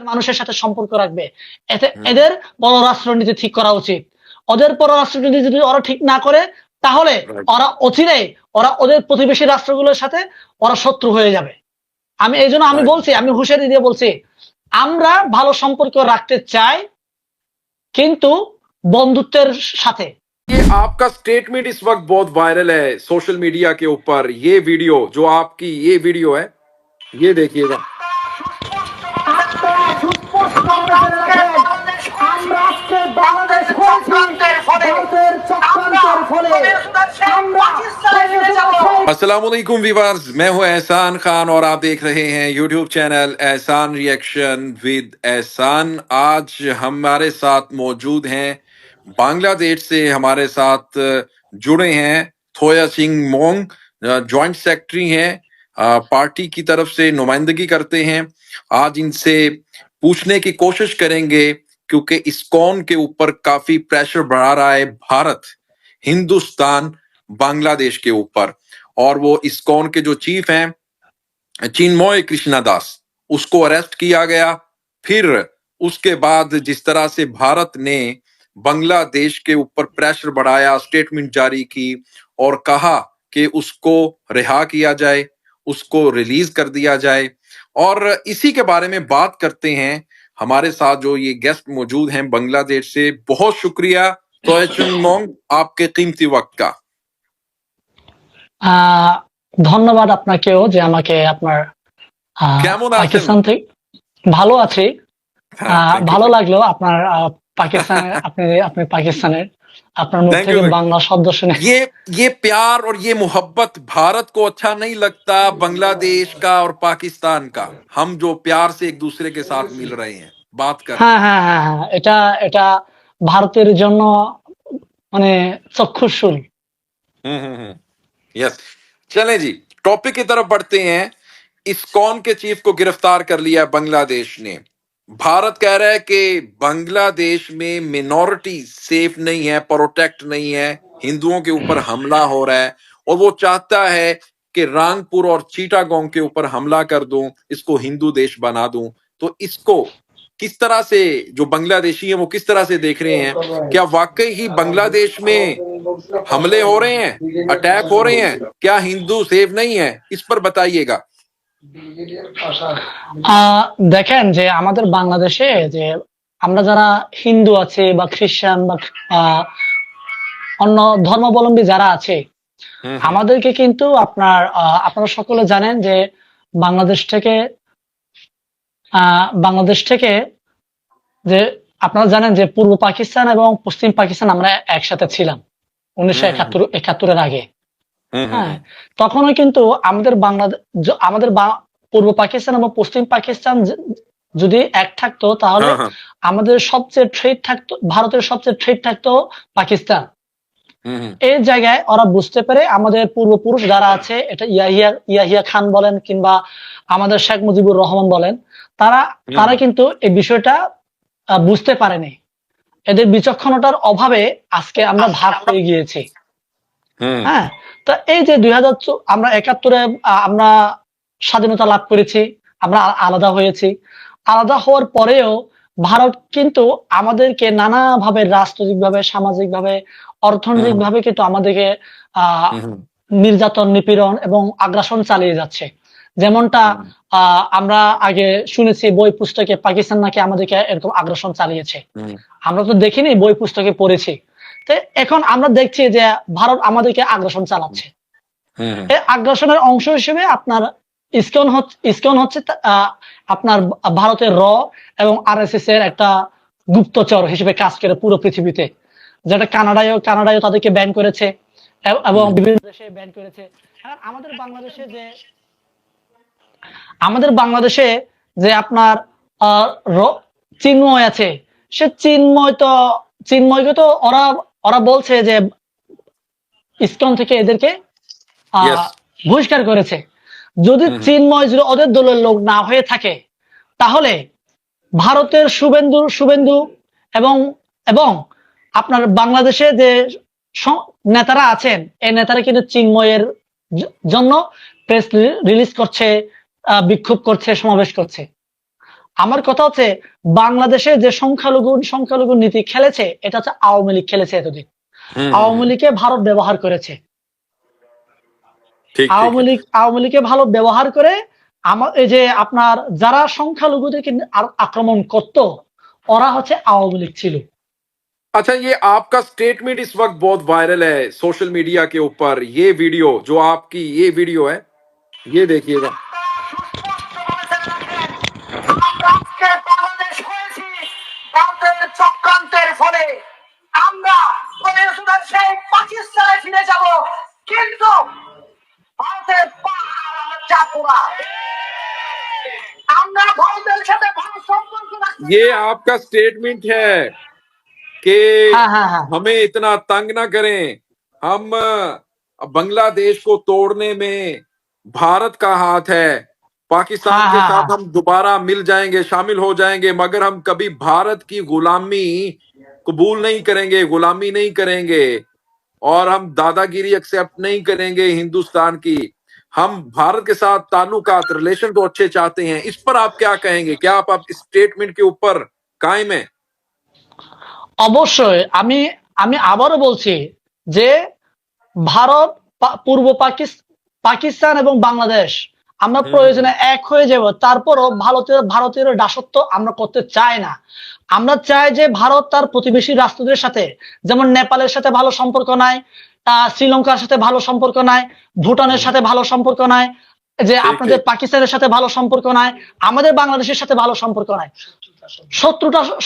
মানুষের সাথে সম্পর্ক রাখবে। এতে এদের পররাষ্ট্রনীতি ঠিক করা উচিত। ওদের পররাষ্ট্রনীতি যদি ওরা ঠিক না করে, তাহলে ওরা অচিরেই ওদের প্রতিবেশী রাষ্ট্রগুলোর সাথে ওরা শত্রু হয়ে যাবে। এই জন্য আমি বলছি, আমি হুঁশিয়ারি দিয়ে বলছি, আমরা ভালো সম্পর্ক রাখতে চাই, কিন্তু বন্ধুত্বের সাথে। ये आपका स्टेटमेंट इस वक्त बहुत वायरल है सोशल मीडिया के ऊपर। ये वीडियो जो आपकी ये वीडियो है, ये देखिएगा। अस्सलामुअलैकुम व्यूअर्स, मैं हूं एहसान खान और आप देख रहे हैं यूट्यूब चैनल एहसान रिएक्शन विद एहसान। आज हमारे साथ मौजूद हैं बांग्लादेश से हमारे साथ जुड़े हैं थोया सिंह मोंग, जॉइंट सेक्रेटरी हैं, पार्टी की तरफ से नुमाइंदगी करते हैं। आज इनसे पूछने की कोशिश करेंगे क्योंकि इस्कॉन के ऊपर काफी प्रेशर बढ़ा रहा है भारत, हिंदुस्तान, बांग्लादेश के ऊपर। और वो इस्कॉन के जो चीफ हैं चिन्मय कृष्णदास, उसको अरेस्ट किया गया। फिर उसके बाद जिस तरह से भारत ने बांग्लादेश के ऊपर प्रेशर बढ़ाया, स्टेटमेंट जारी की और कहा कि उसको रिहा किया जाए, उसको रिलीज कर दिया जाए। और इसी के बारे में बात करते हैं। हमारे साथ जो ये गेस्ट मौजूद हैं बांग्लादेश से, बहुत शुक्रिया तोय चुंग मोंग आपके कीमती वक्त का। ধন্যবাদ আপনাকেও যে আমাকে আপনার কেমন আছেন? পাকিস্তান থেকে। ভালো আছি। ভালো লাগলো আপনার পাকিস্তানের আপনি পাকিস্তানের আপনার মুখ থেকে বাংলা শব্দ শুনে। ये प्यार और ये मोहब्बत भारत को अच्छा नहीं लगता, बांग्लादेश का और पाकिस्तान का। हम जो प्यार से एक दूसरे के साथ मिल रहे हैं, बात कर। হ্যাঁ হ্যাঁ হ্যাঁ হ্যাঁ, এটা ভারতের জন্য মানে চক্ষুশূল। यस, चलें जी, टॉपिक की तरफ बढ़ते हैं। इस्कॉन के चीफ को गिरफ्तार कर लिया बांग्लादेश ने। भारत कह रहा है कि बांग्लादेश में मिनॉरिटी सेफ नहीं है, प्रोटेक्ट नहीं है, हिंदुओं के ऊपर हमला हो रहा है और वो चाहता है कि रांगपुर और चीटागोंग के ऊपर हमला कर दूं, इसको हिंदू देश बना दूं। तो इसको किस तरह से जो बांग्लादेशी हैं वो किस तरह से देख रहे हैं? क्या वाकई ही बांग्लादेश में हमले हो रहे हैं, अटैक हो रहे हैं? क्या हिंदू सेफ नहीं है? इस पर बताइएगा। দেখেন যে আমাদের বাংলাদেশে যে আমরা যারা হিন্দু আছে বা খ্রিস্টান বা অন্য ধর্মাবলম্বী যারা আছে, আমাদেরকে কিন্তু আপনারা সকলে জানেন যে বাংলাদেশ থেকে যে আপনারা জানেন যে পূর্ব পাকিস্তান এবং পশ্চিম পাকিস্তান আমরা একসাথে ছিলাম 1971 আগে। হ্যাঁ, তখনও কিন্তু আমাদের পূর্ব পাকিস্তান এবং পশ্চিম পাকিস্তান যদি এক থাকতো, তাহলে আমাদের সবচেয়ে থ্রেট থাকতো, ভারতের সবচেয়ে থ্রেট থাকতো পাকিস্তান। এই জায়গায় ওরা বুঝতে পেরে আমাদের পূর্বপুরুষ যারা আছে, এটা ইয়াহিয়া খান বলেন কিংবা আমাদের শেখ মুজিবুর রহমান বলেন, তারা কিন্তু এই বিষয়টা বুঝতে পারেনি। এদের বিচক্ষণতার অভাবে আজকে আমরা ভাগ হয়ে গিয়েছি। হ্যাঁ, তো এই যে আমরা 71-এ আমরা স্বাধীনতা লাভ করেছি, আমরা আলাদা হয়েছি। আলাদা হওয়ার পরেও ভারত কিন্তু আমাদেরকে নানাভাবে, রাজনৈতিকভাবে, সামাজিকভাবে, অর্থনৈতিকভাবে কিন্তু আমাদেরকে নির্যাতন, নিপীড়ন এবং আগ্রাসন চালিয়ে যাচ্ছে। যেমনটা আমরা আগে শুনেছি বই পুস্তকে, পাকিস্তান নাকি আমাদেরকে এরকম আগ্রাসন চালিয়েছে। আমরা তো দেখিনি, বই পুস্তকে পড়েছি। তো এখন আমরা দেখছি যে ভারত আমাদেরকে আগ্রাসন চালাচ্ছে। এই আগ্রাসনের অংশ হিসেবে আপনার ইসকন হচ্ছে আপনার ভারতের এবং RSS এর একটা গুপ্তচর হিসেবে কাজ করে পুরো পৃথিবীতে, যেটা কানাডায়ও তাদেরকে ব্যান করেছে এবং বিভিন্ন দেশে ব্যান করেছে। আমাদের বাংলাদেশে যে আপনার চিন্ময় আছে, সে চিন্ময়কে তো ওরা বলছে যে ইসকন থেকে এদেরকে বহিষ্কার করেছে। যদি চিন্ময় যদি ওদের দলের লোক না হয়ে থাকে, তাহলে ভারতের শুভেন্দু এবং আপনার বাংলাদেশে যে নেতারা আছেন, এই নেতারা কিন্তু চিন্ময়ের জন্য প্রেস রিলিজ করছে, বিক্ষোভ করছে, সমাবেশ করছে। আমার কথা হচ্ছে বাংলাদেশে যে সংখ্যালঘু নীতি খেলেছে, এটা হচ্ছে আওয়ামী লীগ খেলেছে এতদিন। আওয়ামী লীগকে ভারত ব্যবহার করেছে। ठीक ठीक है আওয়ামী লীগকে ভালো ব্যবহার করে এই যে আপনার যারা সংখ্যালঘুদেরকে আক্রমণ করত, ওরা হচ্ছে আওয়ামী লীগ ছিল। अच्छा, ये आपका स्टेटमेंट इस वक्त बहुत वायरल है सोशल मीडिया के ऊपर। ये वीडियो जो आपकी ये वीडियो है, ये देखिएगा। চক্রান্তের ফলে আমরা পাকিস্তানে ফিরে যাব, কিন্তু ভারতের পাহাড় চাপুরা আমরা ভারতের সাথে ভালো সম্পর্ক রাখতে ये आपका स्टेटमेंट है कि हाँ हाँ हाँ हमें इतना तंग ना करें, हम बांग्लादेश को तोड़ने में भारत का हाथ है, पाकिस्तान हाँ के हाँ साथ हाँ हम दोबारा मिल जाएंगे, शामिल हो जाएंगे, मगर हम कभी भारत की गुलामी कबूल नहीं करेंगे, गुलामी नहीं करेंगे, और हम दादागिरी एक्सेप्ट नहीं करेंगे हिंदुस्तान की। हम भारत के साथ ताल्लुकात रिलेशन तो अच्छे चाहते हैं। इस पर आप क्या कहेंगे? क्या आप इस स्टेटमेंट के ऊपर कायम है? অবশ্যই। আমি আমি আবারও বলছি যে ভারত, পূর্ব পাকিস্তান এবং বাংলাদেশ আমরা প্রয়োজনে এক হয়ে যাব, তারপরও ভারতের দাসত্ব আমরা করতে চাই না। আমরা চাই যে ভারত তার প্রতিবেশী রাষ্ট্রদের সাথে, যেমন নেপালের সাথে ভালো সম্পর্ক নাই, শ্রীলঙ্কার সাথে ভালো সম্পর্ক নাই, ভুটানের সাথে ভালো সম্পর্ক নাই, যে আপনাদের পাকিস্তানের সাথে ভালো সম্পর্ক নাই, আমাদের বাংলাদেশের সাথে ভালো সম্পর্ক নাই।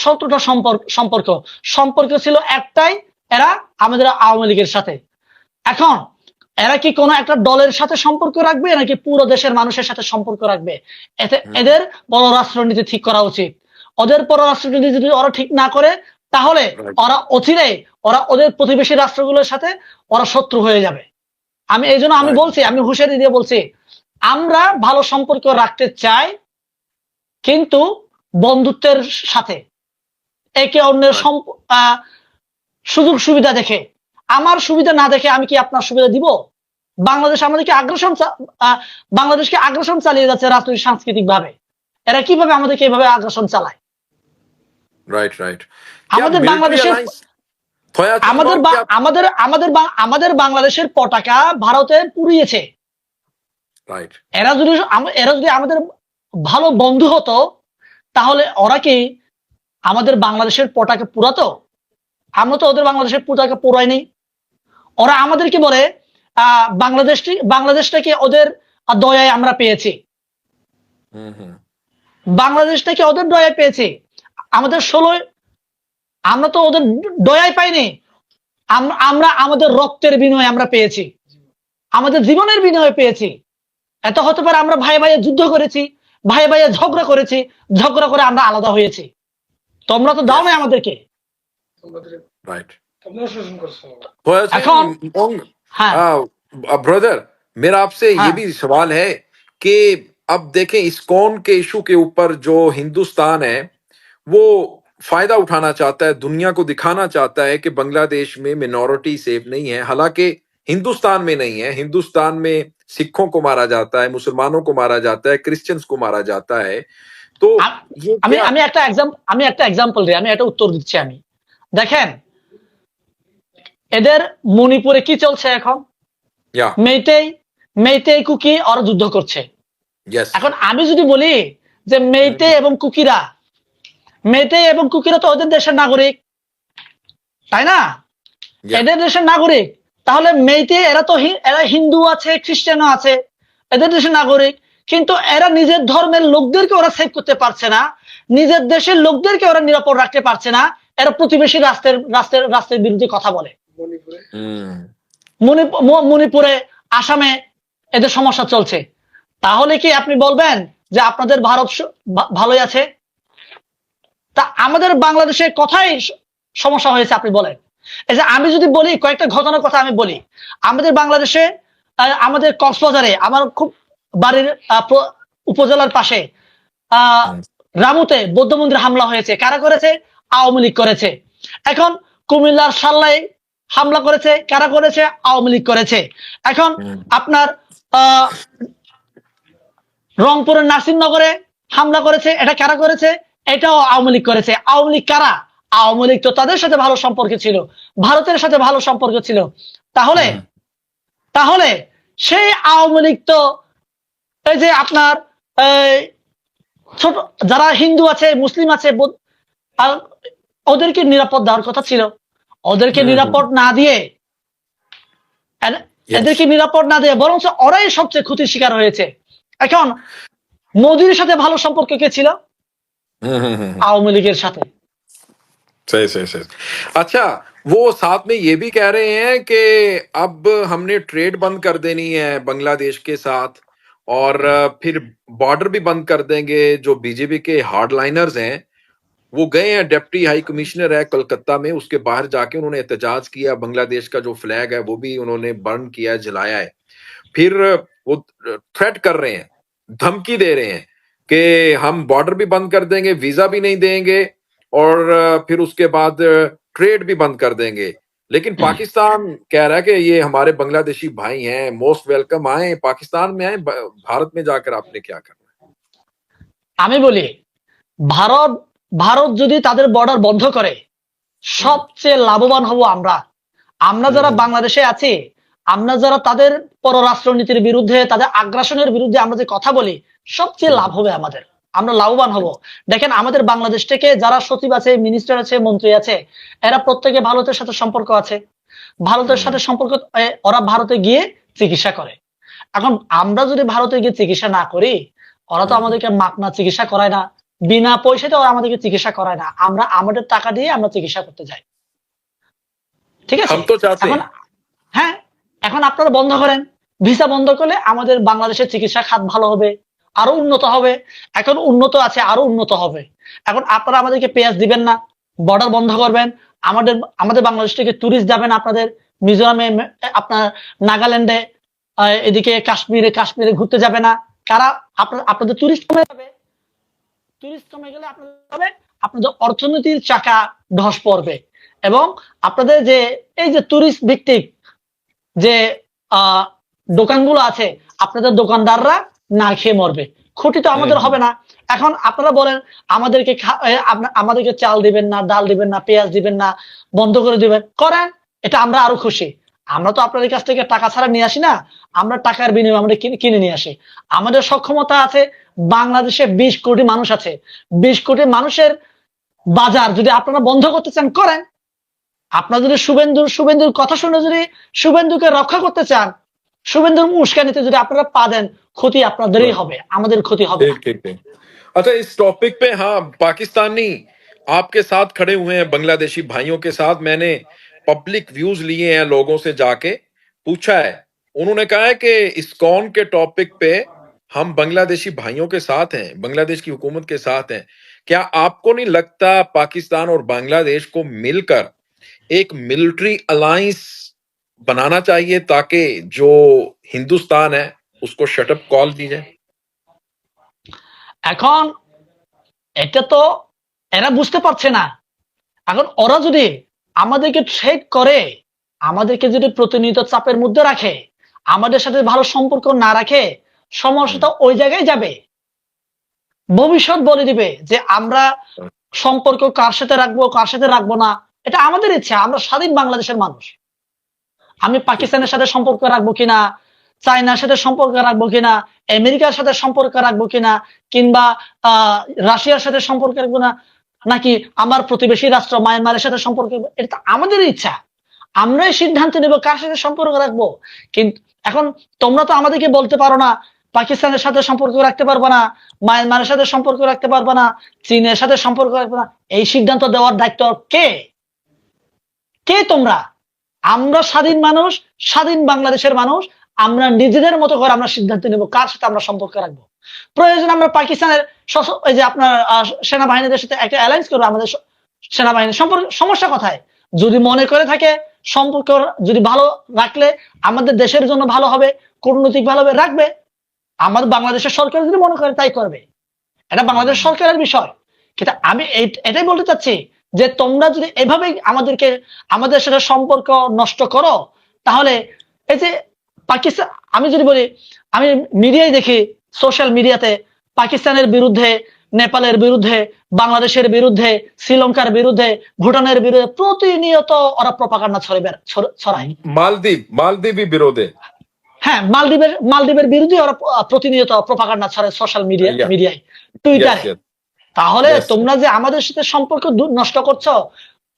শত্রুতা সম্পর্ক ছিল একটাই, এরা আমাদের আওয়ামী লীগের সাথে। এখন এরা কি কোনো একটা দলের সাথে সম্পর্ক রাখবে নাকি পুরো দেশের মানুষের সাথে সম্পর্ক রাখবে? এদের পররাষ্ট্রনীতি ঠিক করা উচিত। ওদের পররাষ্ট্রনীতি যদি ওরা ঠিক না করে, তাহলে ওরা অচিরেই ওদের প্রতিবেশী রাষ্ট্রগুলোর সাথে ওরা শত্রু হয়ে যাবে। এই জন্য আমি বলছি, আমি হুঁশিয়ারি দিয়ে বলছি, আমরা ভালো সম্পর্ক রাখতে চাই, কিন্তু বন্ধুত্বের সাথে, একে অন্যের সুযোগ সুবিধা দেখে। আমার সুবিধা না দেখে আমি কি আপনার সুবিধা দিব? বাংলাদেশকে আগ্রাসন চালিয়ে যাচ্ছে রাজনৈতিক সাংস্কৃতিক ভাবে। এরা কিভাবে আমাদেরকে এইভাবে আগ্রাসন চালায়? Right right. আমাদের বাংলাদেশের পতাকা ভারতে পুড়িয়েছে। এরা যদি আমাদের ভালো বন্ধু হতো, তাহলে ওরা কি আমাদের বাংলাদেশের পতাকা পুরাতো? আমরা তো ওদের বাংলাদেশের পতাকা পুরাইনি। ওরা আমাদেরকে বলে বাংলাদেশটাকে ওদের দয়ায় আমরা পেয়েছি, বাংলাদেশটাকে ওদের দয়ায় পেয়েছি। আমরা তো ওদের দয়ায় পাইনি, আমরা আমাদের রক্তের বিনিময়ে আমরা পেয়েছি, আমাদের জীবনের বিনিময়ে পেয়েছি। এত হতে পারে আমরা ভাই ভাইয়ে যুদ্ধ করেছি, ভাই ভাইয়ে ঝগড়া করেছি, ঝগড়া করে আমরা আলাদা হয়েছি। তোমরা তো দাও না আমাদেরকে। ब्रदर, मेरा आपसे ये भी सवाल है कि अब देखें इस्कॉन के इशू के ऊपर जो हिंदुस्तान है वो फायदा उठाना चाहता है, दुनिया को दिखाना चाहता है कि बांग्लादेश में मिनॉरिटी सेफ नहीं है। हालांकि हिंदुस्तान में नहीं है, हिंदुस्तान में सिखों को मारा जाता है, मुसलमानों को मारा जाता है, क्रिश्चियंस को मारा जाता है। तो আমি একটা एग्जांपल দিই, আমি এটা উত্তর দিচ্ছি। আমি দেখেন, এদের মণিপুরে কি চলছে এখন? মেইতেই কুকি ওরা যুদ্ধ করছে। এখন আমি যদি বলি যে মেইতেই এবং কুকিরা তো ওদের দেশের নাগরিক, তাই না? এদের দেশের নাগরিক, তাহলে মেইতেই এরা হিন্দু আছে, খ্রিস্টানও আছে, এদের দেশের নাগরিক, কিন্তু এরা নিজের ধর্মের লোকদেরকে ওরা সেভ করতে পারছে না, নিজের দেশের লোকদেরকে ওরা নিরাপদ রাখতে পারছে না। এরা প্রতিবেশী রাষ্ট্রের বিরুদ্ধে কথা বলে। মণিপুরে, আসামে এদের সমস্যা চলছে। তাহলে কি আপনি বলবেন যে আপনাদের ভারত ভালোই আছে? তা আমাদের বাংলাদেশের কথাই সমস্যা হয়েছে আপনি বলেন? এই যে আমি যদি বলি কয়েকটা ঘটনার কথা আমি বলি, আমাদের বাংলাদেশে, আমাদের কক্সবাজারে, আমার খুব বাড়ির উপজেলার পাশে রামুতে বৌদ্ধ মন্দিরে হামলা হয়েছে। কারা করেছে? আওয়ামী লীগ করেছে। এখন কুমিল্লার সাল্লায় হামলা করেছে, কারা করেছে? আওয়ামী লীগ করেছে। এখন আপনার রংপুরের নাসিরনগরে হামলা করেছে, এটা কারা করেছে? এটাও আওয়ামী লীগ করেছে। আওয়ামী লীগ কারা? আওয়ামী লীগ তো তাদের সাথে ভালো সম্পর্ক ছিল, ভারতের সাথে ভালো সম্পর্ক ছিল। তাহলে তাহলে সেই আওয়ামী লীগ তো এই যে আপনার এই ছোট যারা হিন্দু আছে, মুসলিম আছে, ওদেরকে নিরাপদ দেওয়ার কথা ছিল। ওদেরকে নিরাপদ না দিয়ে এদেরকে নিরাপদ না দিয়ে বরং ওরাই সবচেয়ে ক্ষতির শিকার হয়েছে। এখন মোদির সাথে ভালো সম্পর্ক কে ছিল? আওয়ামী লীগের সাথে। सही सही सही। अच्छा, वो साथ में ये भी कह रहे हैं कि अब हमने ट्रेड बंद कर देनी है बांग्लादेश के साथ और फिर बॉर्डर भी बंद कर देंगे। जो बीजेपी के हार्डलाइनर्स हैं वो गए हैं, डिप्टी हाई कमिश्नर है कोलकाता में, उसके बाहर जाके उन्होंने एहतजाज किया, बांग्लादेश का जो फ्लैग है वो भी उन्होंने बर्न किया, जलाया है। फिर वो थ्रेट कर रहे हैं, धमकी दे रहे हैं कि हम बॉर्डर भी बंद कर देंगे, वीजा भी नहीं देंगे और फिर उसके बाद ट्रेड भी बंद कर देंगे। लेकिन पाकिस्तान कह रहा है कि ये हमारे बांग्लादेशी भाई हैं, मोस्ट वेलकम, आए पाकिस्तान में, आए भारत में जाकर आपने क्या करना है। আমি বলি, ভারত ভারত যদি তাদের বর্ডার বন্ধ করে সবচেয়ে লাভবান হব আমরা। আমরা যারা বাংলাদেশে আছি, আমরা যারা তাদের পররাষ্ট্রনীতির বিরুদ্ধে, তাদের আগ্রাসনের বিরুদ্ধে আমরা যে কথা বলি, সবচেয়ে লাভ হবে আমাদের, আমরা লাভবান হব। দেখেন আমাদের বাংলাদেশ থেকে যারা সচিব আছে, মিনিস্টার আছে, মন্ত্রী আছে, এরা প্রত্যেকে ভারতের সাথে সম্পর্ক আছে। ভারতের সাথে সম্পর্ক, ওরা ভারতে গিয়ে চিকিৎসা করে। এখন আমরা যদি ভারতে গিয়ে চিকিৎসা না করি, ওরা তো আমাদেরকে মাগনা চিকিৎসা করায় না, বিনা পয়সাতে ওরা আমাদেরকে চিকিৎসা করায় না, আমরা আমাদের টাকা দিয়ে আমরা চিকিৎসা করতে যাই। ঠিক আছে? এখন হ্যাঁ, এখন আপনারা বন্ধ করেন, ভিসা বন্ধ করলে আমাদের বাংলাদেশের চিকিৎসা খাত ভালো হবে, আরো উন্নত হবে। এখন উন্নত আছে, আরো উন্নত হবে। এখন আপনারা আমাদেরকে পেঁয়াজ দিবেন না, বর্ডার বন্ধ করবেন, আমাদের বাংলাদেশ থেকে টুরিস্ট যাবেন আপনাদের মিজোরামে, আপনার নাগাল্যান্ডে, এদিকে কাশ্মীরে ঘুরতে যাবে না। কারা? আপনাদের টুরিস্ট কমে যাবে। টুরিস্ট কমে গেলে আপনাদের অর্থনীতির চাকা ধস পড়বে এবং আপনাদের যে এই যে টুরিস্ট ভিত্তিক যে দোকানগুলো আছে, আপনাদের দোকানদাররা না খেয়ে মরবে। ক্ষতি তো আমাদের হবে না। এখন আপনারা বলেন আমাদেরকে চাল দিবেন না, ডাল দিবেন না, পেঁয়াজ দিবেন না, বন্ধ করে দিবেন, করেন, এটা আমরা আরো খুশি। আমরা তো আপনাদের কাছ থেকে টাকা ছাড়া নিয়ে আসি না, আমরা টাকার বিনিময়ে আমরা কিনে নিয়ে আসি। আমাদের সক্ষমতা আছে। বাংলাদেশে 20 কোটি মানুষ আছে। 20 কোটি মানুষের বাজার যদি আপনারা বন্ধ করতে চান, করেন। আপনারা যদি শুভেন্দুর কথা শুনে যদি শুভেন্দুকে রক্ষা করতে চান, শুভেন্দুর উস্কানিতে যদি আপনারা পা দেন, ক্ষতি আপনাদেরই হবে, আমাদের ক্ষতি হবে না। अच्छा, इस टॉपिक पे हाँ, पाकिस्तानी आपके साथ खड़े हुए हैं, बांग्लादेशी भाइयों के साथ मैंने पब्लिक व्यूज लिए हैं, लोगों से जाके पूछा है, उन्होंने कहा है कि इस्कॉन के टॉपिक पे हम बांग्लादेशी भाइयों के साथ हैं, बांग्लादेश की हुकूमत के साथ हैं। क्या आपको नहीं लगता पाकिस्तान और बांग्लादेश को मिलकर एक मिलिट्री अलायंस बनाना चाहिए ताकि जो हिंदुस्तान है उसको शटअप कॉल दी जाए? এখন এটা তো এরা বুঝতে পারছে না। এখন ওরা যদি আমাদেরকে ট্রেড করে, আমাদেরকে যদি প্রতিনিয়ত চাপের মধ্যে রাখে, আমাদের সাথে ভালো সম্পর্ক না রাখে, সমস্যাটা ওই জায়গায় যাবে। ভবিষ্যৎ বলে দিবে যে আমরা সম্পর্ক কার সাথে রাখবো, কার সাথে রাখবো না, এটা আমাদের ইচ্ছা। আমরা স্বাধীন বাংলাদেশের মানুষ। আমি পাকিস্তানের সাথে সম্পর্ক রাখবো কিনা, চায়নার সাথে সম্পর্ক রাখবো কিনা, আমেরিকার সাথে সম্পর্ক রাখবো কিনা, কিংবা রাশিয়ার সাথে সম্পর্ক রাখবো না, নাকি আমার প্রতিবেশী রাষ্ট্র মায়ানমারের সাথে সম্পর্ক রাখবো, এটা আমাদের ইচ্ছা। আমরাই সিদ্ধান্ত নেব কার সাথে সম্পর্ক রাখবো। কিন্তু এখন তোমরা তো আমাদেরকে বলতে পারো না পাকিস্তানের সাথে সম্পর্ক রাখতে পারবো না, মায়ানমারের সাথে সম্পর্ক রাখতে পারবো না, চীনের সাথে সম্পর্ক রাখবো না। এই সিদ্ধান্ত দেওয়ার দায়িত্ব কে? তোমরা। আমরা স্বাধীন মানুষ, স্বাধীন বাংলাদেশের মানুষ, আমরা নিজেদের মতো করে আমরা সিদ্ধান্ত নেব কার সাথে আমরা সম্পর্ক রাখবো। প্রয়োজন আমরা পাকিস্তানের এই যে আপনার সেনাবাহিনীদের সাথে একটা অ্যালায়েন্স করবো। আমাদের সেনাবাহিনীর সম্পর্ক সমস্যা কোথায়? যদি মনে করে থাকে সম্পর্ক যদি ভালো রাখলে আমাদের দেশের জন্য ভালো হবে, কূটনৈতিক ভালো হবে, রাখবে। আমাদের বাংলাদেশের সরকার যদি মনে করে তাই করবে, এটা বাংলাদেশ সরকারের বিষয়। কিন্তু আমি এটাই বলতে চাচ্ছি যে তোমরা যদি এভাবেই আমাদের সাথে সম্পর্ক নষ্ট করো, তাহলে এই যে পাকিস্তান, আমি যদি বলি, আমি মিডিয়ায় দেখি, সোশ্যাল মিডিয়াতে পাকিস্তানের বিরুদ্ধে, নেপালের বিরুদ্ধে, বাংলাদেশের বিরুদ্ধে, শ্রীলঙ্কার বিরুদ্ধে, ভুটানের বিরুদ্ধে প্রতিনিয়ত ওরা প্রপাগান্ডা ছড়ায়। मालदीव भी विरोध है। হ্যাঁ, মালদ্বীপের বিরুদ্ধে ওরা প্রতিনিয়ত প্রপাগান্ডা ছড়ায় সোশ্যাল Yeah. মিডিয়ায়, Yes, টুইটারে। yes. তাহলে Yes. তোমরা যে আমাদের সাথে সম্পর্ক নষ্ট করছো,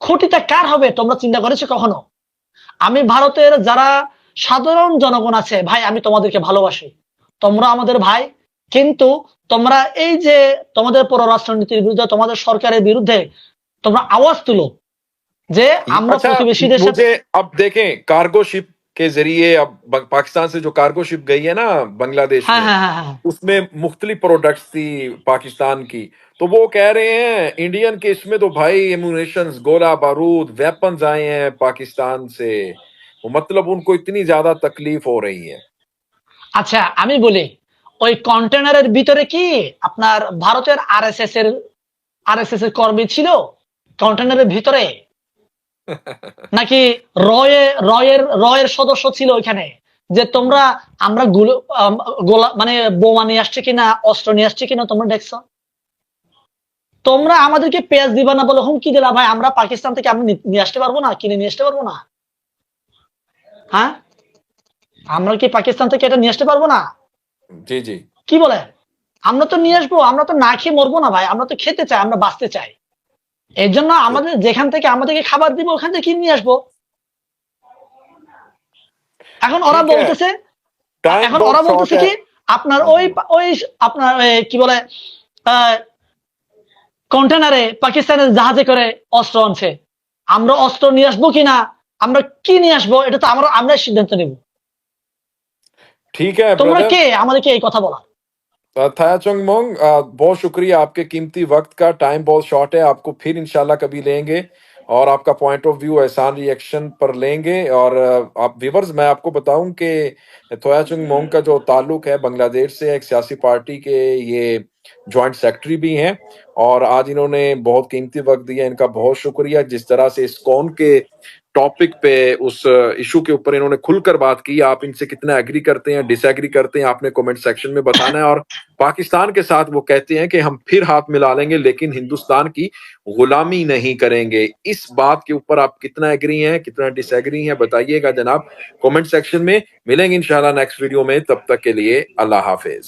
ক্ষতিটা কার হবে তোমরা চিন্তা করেছো কখনো? আমি ভারতের যারা সাধারণ জনগণ আছে ভাই, আমি তোমাদেরকে ভালোবাসি, তোমরা আমাদের ভাই, কিন্তু তোমরা এই যে তোমাদের পররাষ্ট্রনীতির বিরুদ্ধে, তোমাদের সরকারের বিরুদ্ধে তোমরা আওয়াজ তুলো যে আমরা अच्छा, প্রতিবেশীদের সাথে। मुझे अब देखें कार्गो शिप के जरिए अब पाकिस्तान से जो कार्गो शिप गई है ना बांग्लादेश হ্যাঁ में, হ্যাঁ হ্যাঁ হ্যাঁ उसमें मुख्तलिफ प्रोडक्ट्स थी पाकिस्तान की। तो वो कह रहे हैं इंडियन के इसमें तो भाई एमुनेशंस, गोला बारूद, वेपन्स आए हैं पाकिस्तान से। वो मतलब उनको इतनी ज्यादा तकलीफ हो रही है। আচ্ছা আমি বলি, ওই কন্টেনারের ভিতরে কি আপনার ভারতের আরএসএস এর কর্মী ছিল কন্টেনারের ভিতরে, নাকি রয়ের সদস্য ছিল ওইখানে? যে তোমরা আমরা গোলা মানে বোমা নিয়ে আসছে কিনা, অস্ত্র নিয়ে আসছে কিনা তোমরা দেখছো? তোমরা আমাদেরকে পেঁয়াজ দিবা না বলে হুমকি দিলা ভাই, আমরা পাকিস্তান থেকে আমরা নিয়ে আসতে পারবো না, কিনে নিয়ে আসতে পারবো না? হ্যাঁ, আমরা কি পাকিস্তান থেকে এটা নিয়ে আসতে পারবো না? जी जी। কি বলে? আমরা তো নিয়ে আসবো, আমরা তো না খেয়ে মরবো না ভাই, আমরা তো খেতে চাই, আমরা বাঁচতে চাই। এর জন্য আমাদের যেখান থেকে আমাদেরকে খাবার দিব ওখান থেকে কিনে নিয়ে আসবো। এখন ওরা ठीक है, বলতেছে, टाइम এখন बहुत ওরা शॉर्ट বলতেছে है। কি আপনার ওই আপনার কি বলে কন্টেনারে পাকিস্তানের জাহাজে করে অস্ত্র আনছে, আমরা অস্ত্র নিয়ে আসবো কিনা, আমরা কি নিয়ে আসবো, এটা তো আমরা সিদ্ধান্ত নেব। ठीक है তোমরা ब्रदर। কে আমাদেরকে এই কথা বলা? थाया चंगमोंग, बहुत शुक्रिया आपके कीमती वक्त का। टाइम बहुत शॉर्ट है, आपको फिर इंशाल्लाह कभी लेंगे और आपका पॉइंट ऑफ व्यू एहसान रिएक्शन पर लेंगे। और आप व्यूवर्स, मैं आपको बताऊं कि थोया चंगमोंग का जो ताल्लुक है बांग्लादेश से, एक सियासी पार्टी के ये जॉइंट सेक्रेटरी भी हैं और आज इन्होंने बहुत कीमती वक्त दिया। इनका बहुत शुक्रिया। जिस तरह से इस्कॉन के टॉपिक पे, उस इशू के ऊपर इन्होंने खुलकर बात की। आप इनसे कितना एग्री करते हैं, डिसएग्री करते हैं, आपने कमेंट सेक्शन में बताना है। और पाकिस्तान के साथ वो कहते हैं कि हम फिर हाथ मिला लेंगे लेकिन हिंदुस्तान की गुलामी नहीं करेंगे। इस बात के ऊपर आप कितना एग्री हैं, कितना डिसएग्री हैं, बताइएगा जनाब कमेंट सेक्शन में। मिलेंगे इंशाल्लाह नेक्स्ट वीडियो में, तब तक के लिए अल्लाह हाफिज।